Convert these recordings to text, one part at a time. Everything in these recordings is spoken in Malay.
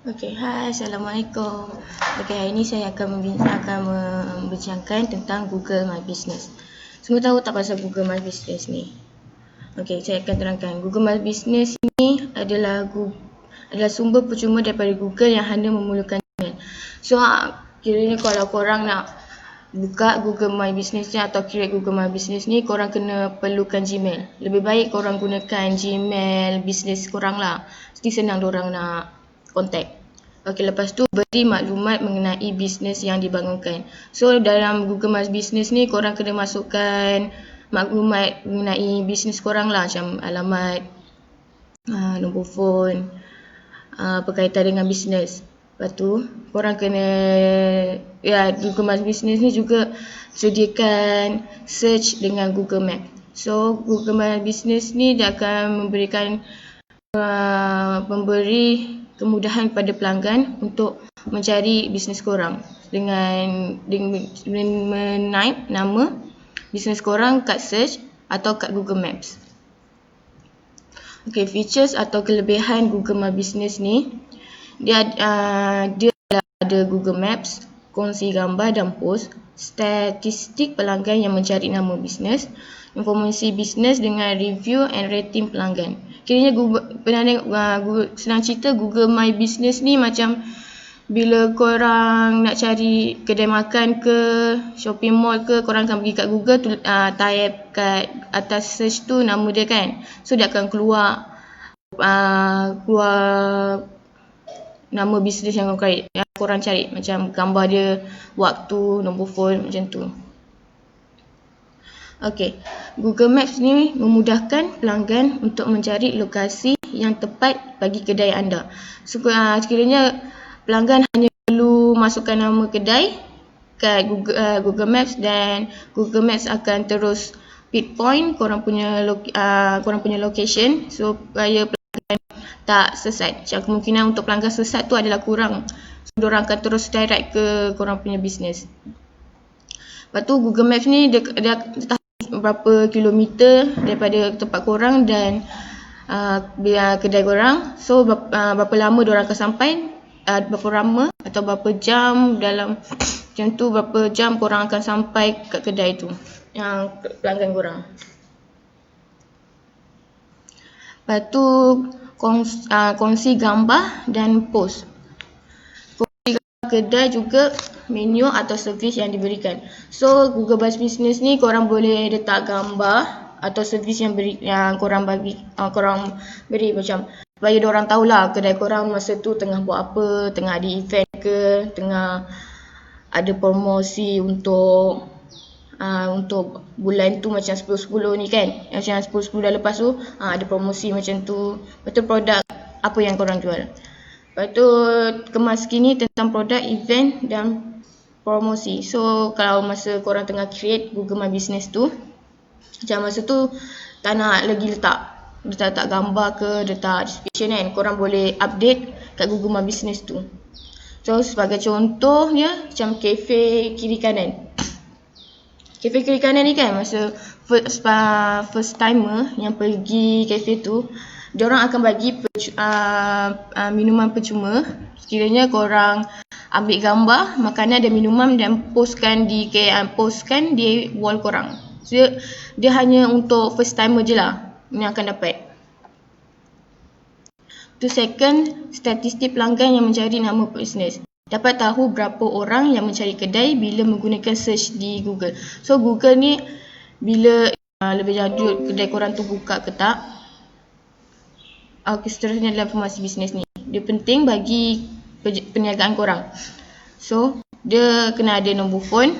Hai, Assalamualaikum. Hari ini saya akan membincangkan tentang Google My Business. Semua tahu tak pasal Google My Business ni? Saya akan terangkan. Google My Business ni adalah sumber percuma daripada Google yang hanya memerlukan email. So, kiranya kalau korang nak buka Google My Business ni atau create Google My Business ni, korang kena perlukan Gmail. Lebih baik korang gunakan Gmail business korang lah. Mesti senang diorang nak contact. Lepas tu beri maklumat mengenai bisnes yang dibangunkan. So, dalam Google My Business ni, korang kena masukkan maklumat mengenai bisnes korang lah. Macam alamat, nombor phone, berkaitan dengan bisnes. Lepas tu, korang kena, Google My Business ni juga sediakan search dengan Google Map. So, Google My Business ni dia akan memberi kemudahan kepada pelanggan untuk mencari bisnes korang dengan menaip nama bisnes korang kat search atau kat Google Maps. Features atau kelebihan Google My Business ni, dia ada Google Maps, kongsi gambar dan post, statistik pelanggan yang mencari nama bisnes, informasi bisnes dengan review and rating pelanggan. Kiranya senang cerita, Google My Business ni macam bila korang nak cari kedai makan ke, shopping mall ke, korang akan pergi kat Google, type kat atas search tu nama dia kan. So dia akan keluar nama bisnes yang korang cari, macam gambar dia, waktu, nombor phone, macam tu. Google Maps ni memudahkan pelanggan untuk mencari lokasi yang tepat bagi kedai anda. So, sekiranya pelanggan hanya perlu masukkan nama kedai kat Google Maps, dan Google Maps akan terus pinpoint korang punya location, supaya pelanggan tak sesat. Macam kemungkinan untuk pelanggan sesat tu adalah kurang. So, diorang akan terus direct ke korang punya bisnes. Lepas tu Google Maps ni dia berapa kilometer daripada tempat korang dan kedai korang. So berapa lama diorang akan sampai, berapa lama atau berapa jam, dalam macam tu berapa jam korang akan sampai kat kedai tu yang pelanggan korang. Lepas tu kongsi gambar dan post. Kongsi gambar kedai juga menu atau servis yang diberikan. So Google My Business ni korang boleh letak gambar atau servis yang korang beri, macam supaya diorang tahulah kedai korang masa tu tengah buat apa, tengah ada event ke, tengah ada promosi untuk bulan tu, macam 10-10 ni kan, macam 10-10 dah lepas tu ada promosi macam tu. Betul produk apa yang korang jual. Lepas tu kemas kini tentang produk, event dan promosi. So kalau masa korang tengah create Google My Business tu, macam masa tu tak nak lagi letak gambar ke, letak description kan, korang boleh update kat Google My Business tu. So sebagai contohnya, macam kafe kiri kanan. Kafe kiri kanan ni kan, masa first timer yang pergi kafe tu, diorang akan bagi minuman percuma. Sekiranya korang ambil gambar makanan dan minuman dan postkan di wall korang. So, dia hanya untuk first timer je lah yang akan dapat. Tu second, statistik pelanggan yang mencari nama bisnes. Dapat tahu berapa orang yang mencari kedai bila menggunakan search di Google. So Google ni bila lebih lanjut kedai korang tu buka ke tak, seterusnya adalah informasi bisnes ni. Dia penting bagi perniagaan korang. So dia kena ada nombor phone,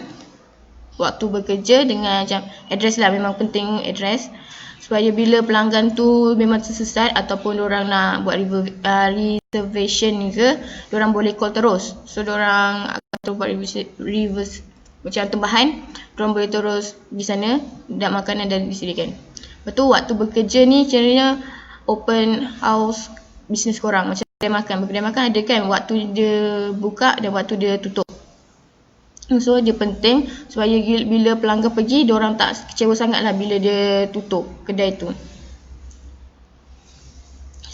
waktu bekerja dengan macam address lah, memang penting address, supaya bila pelanggan tu memang tersesat ataupun diorang nak buat reservation ke, diorang boleh call terus. So diorang akan buat reverse macam tambahan, diorang boleh terus pergi sana dan makanan dah disediakan. Lepas tu waktu bekerja ni caranya open house bisnes korang, macam kedai makan ada kan waktu dia buka dan waktu dia tutup. So dia penting supaya bila pelanggan pergi, diorang tak kecewa sangat lah bila dia tutup kedai tu.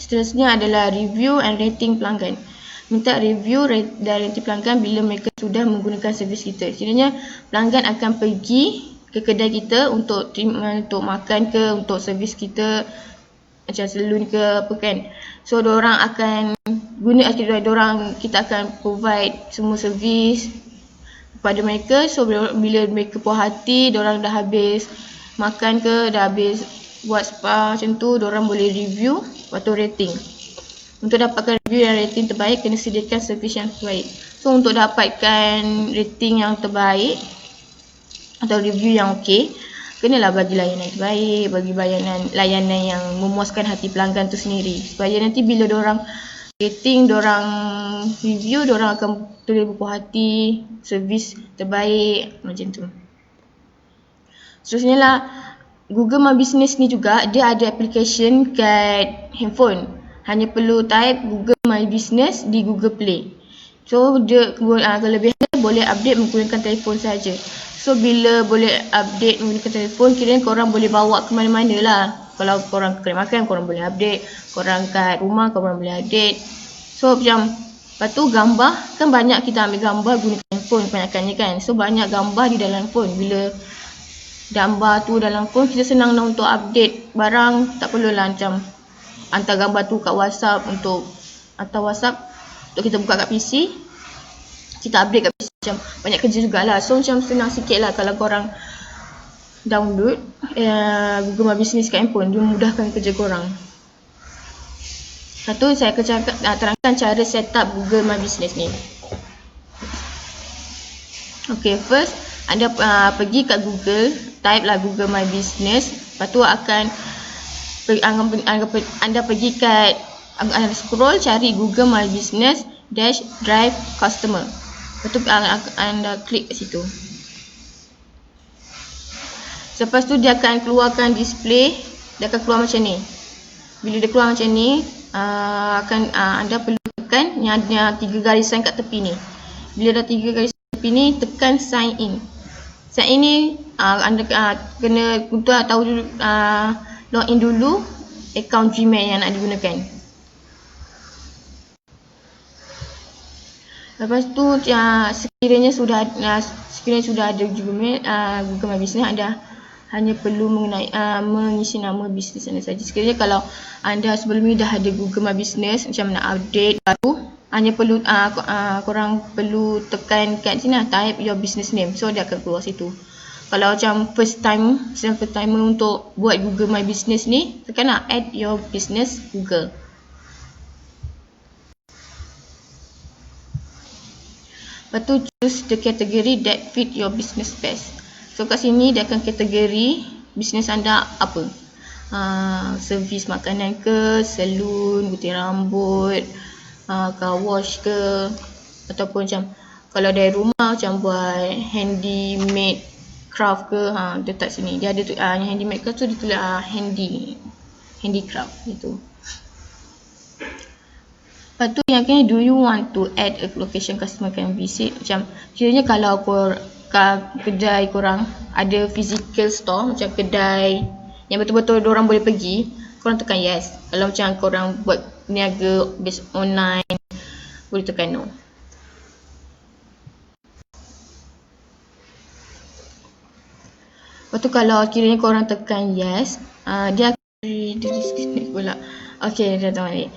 Seterusnya adalah review and rating pelanggan. minta review dan rating pelanggan bila mereka sudah menggunakan servis kita. Kiranya pelanggan akan pergi ke kedai kita untuk makan ke, untuk servis kita macam salon ke apa kan. So diorang akan guna kita akan provide semua servis kepada mereka. So bila mereka puas hati, diorang dah habis makan ke, dah habis buat spa macam tu, diorang boleh review atau rating. Untuk dapatkan review dan rating terbaik, kena sediakan servis yang terbaik. So untuk dapatkan rating yang terbaik atau review yang okey, kenalah bagi layanan terbaik, bagi layanan yang memuaskan hati pelanggan tu sendiri. Supaya nanti bila diorang rating, diorang review, diorang akan terus berpuas hati, servis terbaik macam tu. Seterusnya lah, Google My Business ni juga dia ada application kat handphone. Hanya perlu type Google My Business di Google Play. So dia kelebihannya boleh update menggunakan telefon saja. So bila boleh update menggunakan telefon, kiranya korang boleh bawa ke mana-mana lah. Kalau korang ke kedai makan, korang boleh update. Korang kat rumah, korang boleh update. So macam, lepas tu gambar, kan banyak kita ambil gambar gunakan handphone kebanyakannya kan. So banyak gambar di dalam phone. Bila gambar tu dalam phone, kita senang lah untuk update barang. Tak perlulah macam hantar gambar tu kat WhatsApp untuk hantar WhatsApp untuk kita buka kat PC. Kita update kat PC, macam banyak kerja jugalah. So macam senang sikit lah kalau korang download Google My Business kat handphone. Dia memudahkan kerja korang. Satu, saya akan terangkan cara set up Google My Business ni. Okay, first anda pergi kat Google, type lah Google My Business. Lepas tu anda pergi kat, anda scroll cari Google My Business -drive customer. Lepas tu anda klik kat situ. Lepas tu dia akan keluarkan display. Dia akan keluar macam ni. Bila dia keluar macam ni, anda perlu tekan yang ada 3 garisan kat tepi ni. Bila dah 3 garisan kat tepi ni, tekan sign in. Sign in ni anda kena tahu dulu, login dulu akaun Gmail yang nak digunakan. Lepas tu sekiranya sudah ada Google My Business, anda hanya perlu mengisi nama bisnes anda saja. Sekiranya kalau anda sebelum ni dah ada Google My Business, macam nak update baru, hanya perlu korang perlu tekan kat sini, type your business name. So dia akan keluar situ. Kalau macam first timer untuk buat Google My Business ni, tekan lah add your business Google. Lepas tu choose the category that fit your business best. So kat sini dia akan kategori bisnes anda apa. Servis makanan ke, salon, gunting rambut, car wash ke, ataupun macam kalau dari rumah macam buat handmade craft ke, dia tak sini. Dia ada yang handmade craft tu dia tulis handicraft gitu. Lepas tu yang kena, do you want to add a location customer can visit? Macam kiranya kalau kedai korang ada physical store, macam kedai yang betul-betul diorang boleh pergi, korang tekan yes. Kalau macam korang buat niaga based online, boleh tekan no. Lepas tu kalau kiranya korang tekan yes, dia akan disconnect pula. Okay, dah tahu balik.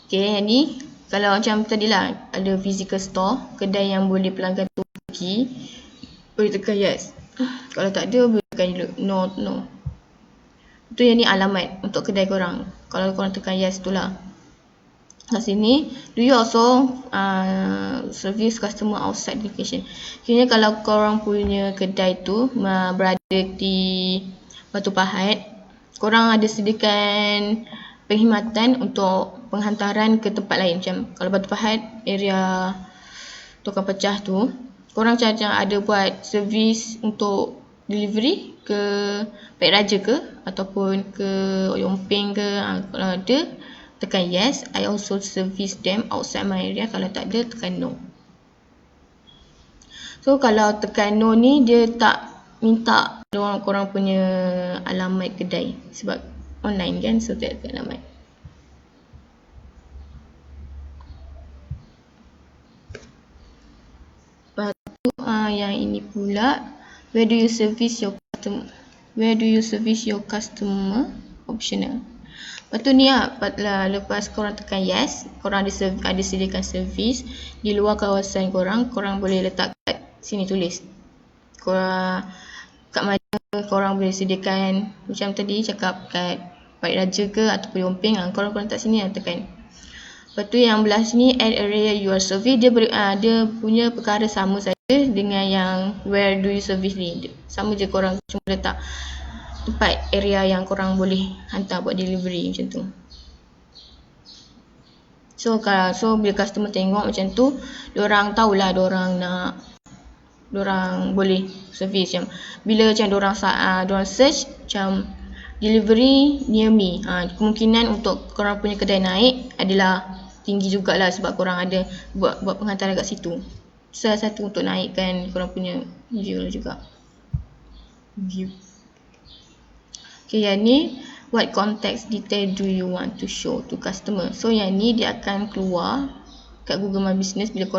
Okay, yang ni kalau macam tadilah ada physical store, kedai yang boleh pelanggan tu pergi, boleh tekan yes. Kalau tak ada, boleh tekan no. Itu yang ni alamat untuk kedai korang. Kalau korang tekan yes tu lah. Kat sini, do you also service customer outside the location? Kira kalau korang punya kedai tu berada di Batu Pahat, korang ada sediakan perkhidmatan untuk penghantaran ke tempat lain. Macam kalau Batu Pahat, area Tukang Pecah tu, korang macam ada buat servis untuk delivery ke Pek Raja ke, ataupun ke Oyomping ke. Kalau ada, tekan yes. I also service them outside my area. Kalau tak ada, tekan no. So kalau tekan no ni, dia tak minta korang punya alamat kedai sebab online kan, so tak ada alamat. pula where do you service your customer optional. Lepas tu ni lepas korang tekan yes, korang ada sediakan servis di luar kawasan korang boleh letak kat sini tulis korang kat mana korang boleh sediakan, macam tadi cakap kat Pait Raja ke ataupun Yomping, korang letak sini tekan. Lepas tu yang belah sini add area your service, dia punya perkara sama saja dengan yang where do you service ni, sama je, korang cuma letak tempat area yang korang boleh hantar buat delivery macam tu. So bila customer tengok macam tu, diorang tahulah diorang boleh servis. Macam bila macam diorang search macam delivery near me, kemungkinan untuk korang punya kedai naik adalah tinggi jugalah sebab korang ada buat penghantaran kat situ. Salah satu untuk naikkan korang punya view juga. Okay, yang ni what context detail do you want to show to customer. So yang ni dia akan keluar kat Google My Business bila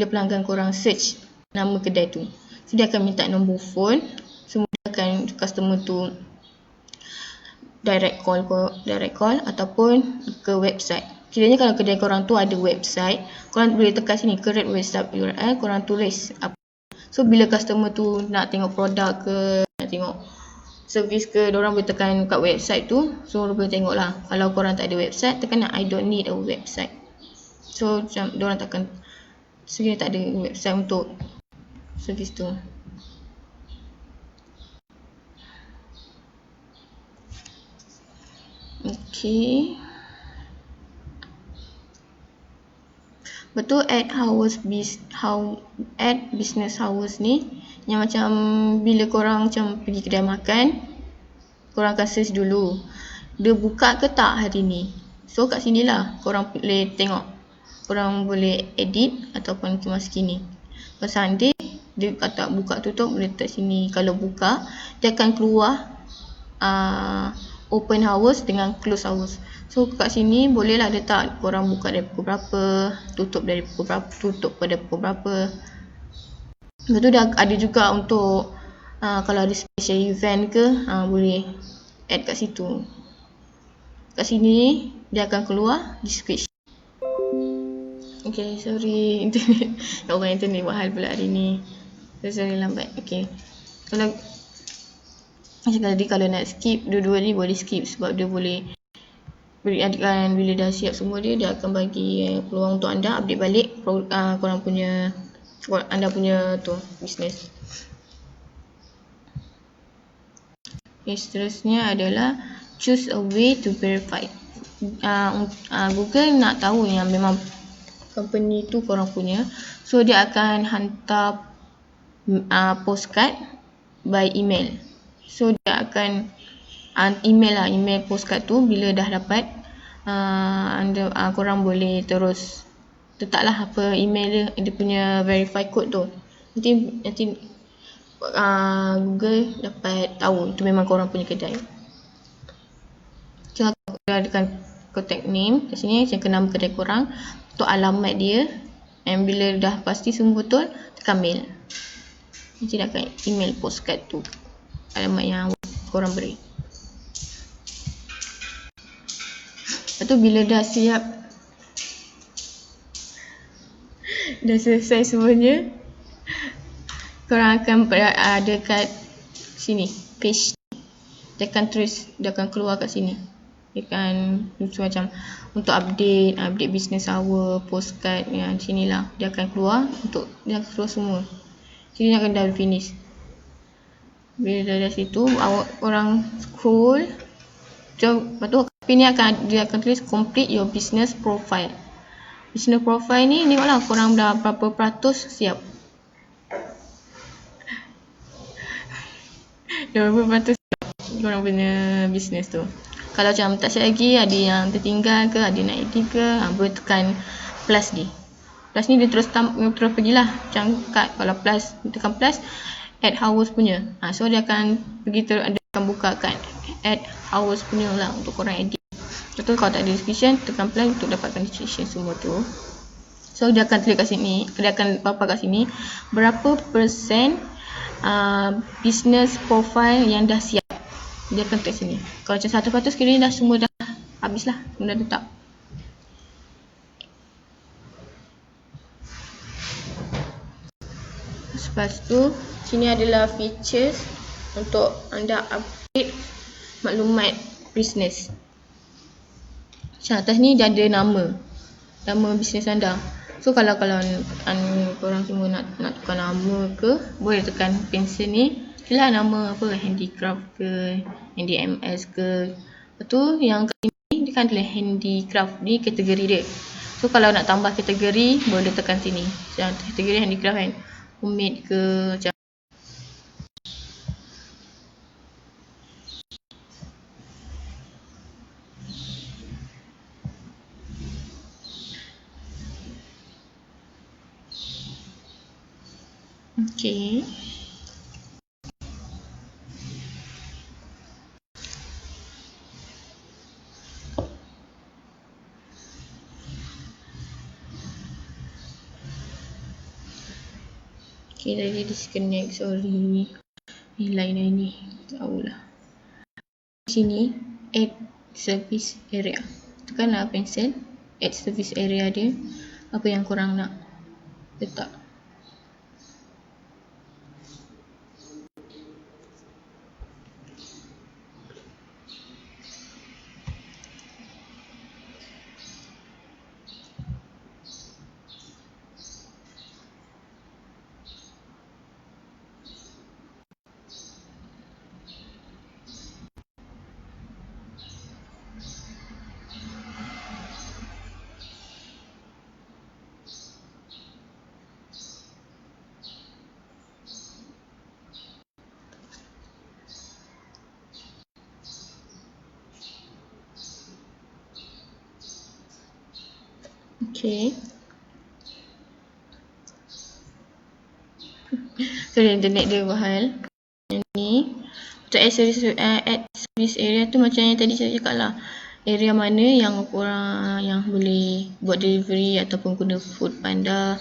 pelanggan korang search nama kedai tu. So dia akan minta nombor phone, memudahkan customer tu direct call ataupun ke website. Kiranya kalau kedai korang tu ada website, korang boleh tekan sini create website URL, korang tulis apa. So bila customer tu nak tengok produk ke, nak tengok servis ke, diorang boleh tekan kat website tu. So diorang boleh tengok lah. Kalau korang tak ada website, tekan I don't need a website. So macam diorang takkan sebenarnya tak ada website untuk servis tu. Okay. Betul add business hours ni yang macam bila korang macam pergi kedai makan, korang akan search dulu dia buka ke tak hari ni. So kat sini lah korang boleh tengok, korang boleh edit ataupun kemas kini. Kalau Sunday dia kata buka tutup, boleh letak sini. Kalau buka dia akan keluar open hours dengan close hours. So kat sini bolehlah letak korang buka dari pukul berapa, tutup dari pukul berapa, tutup pada pukul berapa. Lepas tu dah ada juga untuk kalau ada special event ke, boleh add kat situ. Kat sini dia akan keluar description. Okay, sorry internet. Orang internet buat hal pula hari ni. Sorry lambat. Okay. Kalau macam tadi kalau nak skip dua-dua ni boleh skip sebab dia boleh berikan bila dah siap semua dia akan bagi peluang untuk anda update balik korang punya anda punya tu bisnes. Okay, seterusnya adalah choose a way to verify. Google nak tahu yang memang company tu korang punya, so dia akan hantar postcard by email. So dia akan email postcard tu. Bila dah dapat korang boleh terus letaklah apa email dia punya verify code tu. Nanti Google dapat tahu itu memang korang punya kedai. Contoh ada contact name kat sini, macam nama kedai korang, untuk alamat dia, dan bila dah pasti semua betul, tekan mail. Nanti dia akan email postcard tu alamat yang korang beri. Lepas tu bila dah siap, dah selesai semuanya, korang akan ada kat sini page. Dia akan keluar kat sini. Dia akan macam untuk update business hour, postcard yang sini lah. Dia akan keluar dia akan keluar semua. Jadi dia akan dah finish. Bila dah dari situ, orang scroll. Lepas tu ni dia akan tulis complete your business profile. Business profile ni tengoklah korang dah berapa peratus siap. Dah berapa peratus siap korang punya business tu. Kalau macam tak siap lagi, ada yang tertinggal ke, ada nak edit ke, boleh tekan plus ni. Plus ni dia terus pergilah. Macam kalau plus, tekan plus, add hours punya. So dia akan pergi dia akan buka kat add hours punya lah untuk korang edit. Lepas tu kalau tak ada description, tekan plus untuk dapatkan description semua tu. So dia akan tulis kat sini, dia akan papak kat sini berapa persen business profile yang dah siap. Dia akan text sini. Kalau macam 100% sekiranya dah semua dah habis lah, dah letak. Lepas tu, sini adalah features untuk anda update maklumat bisnes. Macam atas ni dia ada nama bisnes anda. So kalau korang semua nak tukar nama ke, boleh tekan pencil ni. Itulah nama apa, handicraft ke, HandyMS ke. Lepas tu yang kali ni dia kan adalah handicraft ni kategori dia. So kalau nak tambah kategori, boleh tekan sini. Macam kategori handicraft kan, homemade ke macam. Okay. Okay, tadi disconnect, sorry. Ni line ni, tahulah. Sini, add service area. Tekanlah pencil, add service area dia. Apa yang korang nak letak. Okay. Sorry, internet dia berhal. Yang ni untuk add service area tu macam yang tadi saya cakap lah. Area mana yang korang yang boleh buat delivery ataupun guna Food Panda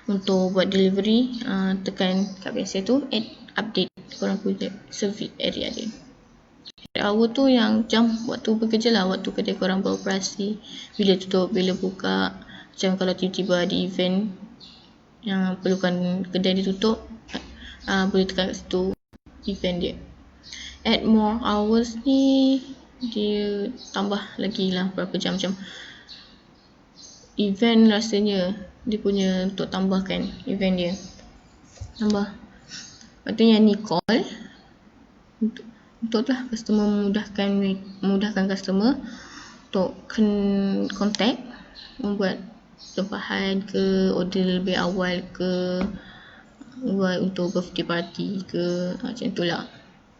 untuk buat delivery, tekan kat pencil tu, add update korang punya service area dia. Hour tu yang jam waktu bekerja lah, waktu kedai korang beroperasi, bila tutup, bila buka. Macam kalau tiba-tiba ada event yang perlukan kedai dia tutup, boleh tekan kat situ event dia. Add more hours ni dia tambah lagi lah berapa jam. Macam event rasanya dia punya untuk tambahkan event dia tambah. Lepas tu yang ni call untuk lah customer, memudahkan customer untuk contact, membuat tempahan ke, order lebih awal ke, buat untuk birthday party ke, macam tu lah.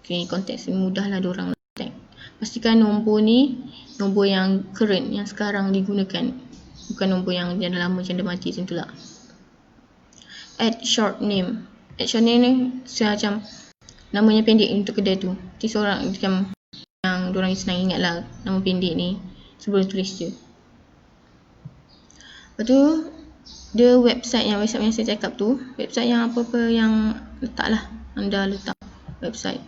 Okay, contact mudah lah diorang contact. Pastikan nombor ni nombor yang current, yang sekarang digunakan, bukan nombor yang dah lama macam dah mati macam tu lah. Add short name. Add short name ni macam namanya pendek untuk kedai tu. Nanti seorang macam yang diorang senang ingat lah nama pendek ni sebelum tulis je. Lepas tu dia website yang saya cakap tu, website yang apa-apa yang letak lah, anda letak website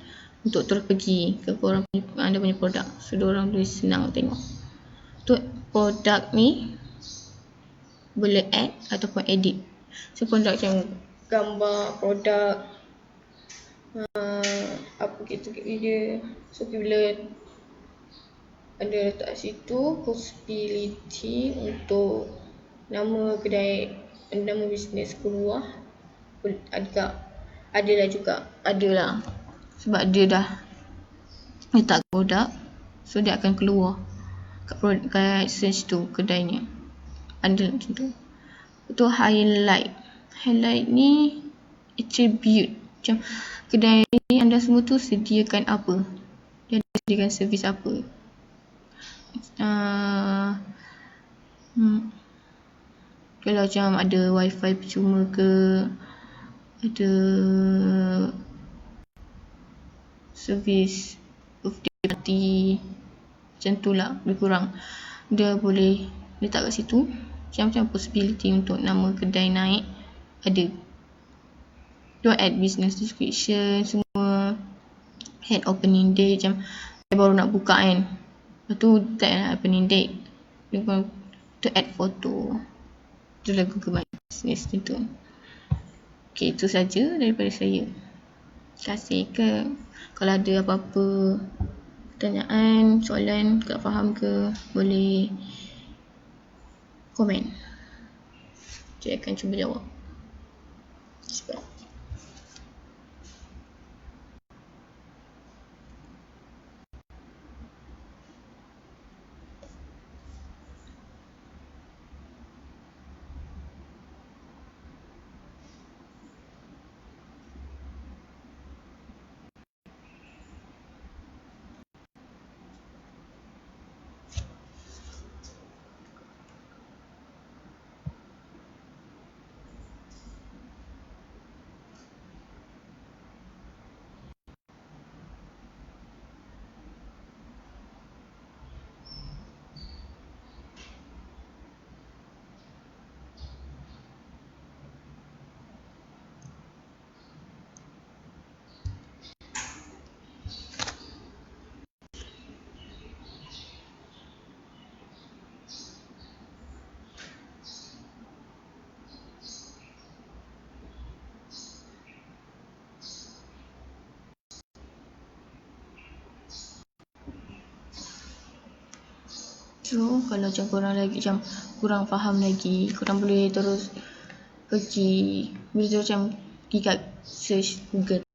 untuk terus pergi ke korang anda punya produk, so diorang boleh senang tengok. Untuk produk ni boleh add ataupun edit. So produk macam gambar produk, apa gitu dia. So bila ada letak situ possibility untuk nama kedai, nama bisnes keluar, adalah juga, adalah sebab dia dah letak produk, so dia akan keluar kat search tu kedainya, ada macam tu. Itu highlight ni attribute, macam kedai ni anda semua tu sediakan apa, dia sediakan servis apa. Kalau macam ada wifi percuma ke, ada servis birthday party, macam tu lah, lebih kurang dia boleh letak kat situ. Macam-macam possibility untuk nama kedai naik ada. Don't add business description semua. Add opening date, macam saya baru nak buka kan, lepas tu tag lah opening date. Lepas tu add foto. Itulah Google My Business tu. Okay, itu saja daripada saya. Terima kasih ke. Kalau ada apa-apa pertanyaan, soalan, tak faham ke, boleh komen. Saya akan cuba jawab. Sebab so, kalau macam korang lagi macam kurang faham lagi, korang boleh terus pergi, boleh terus macam pergi kat search Google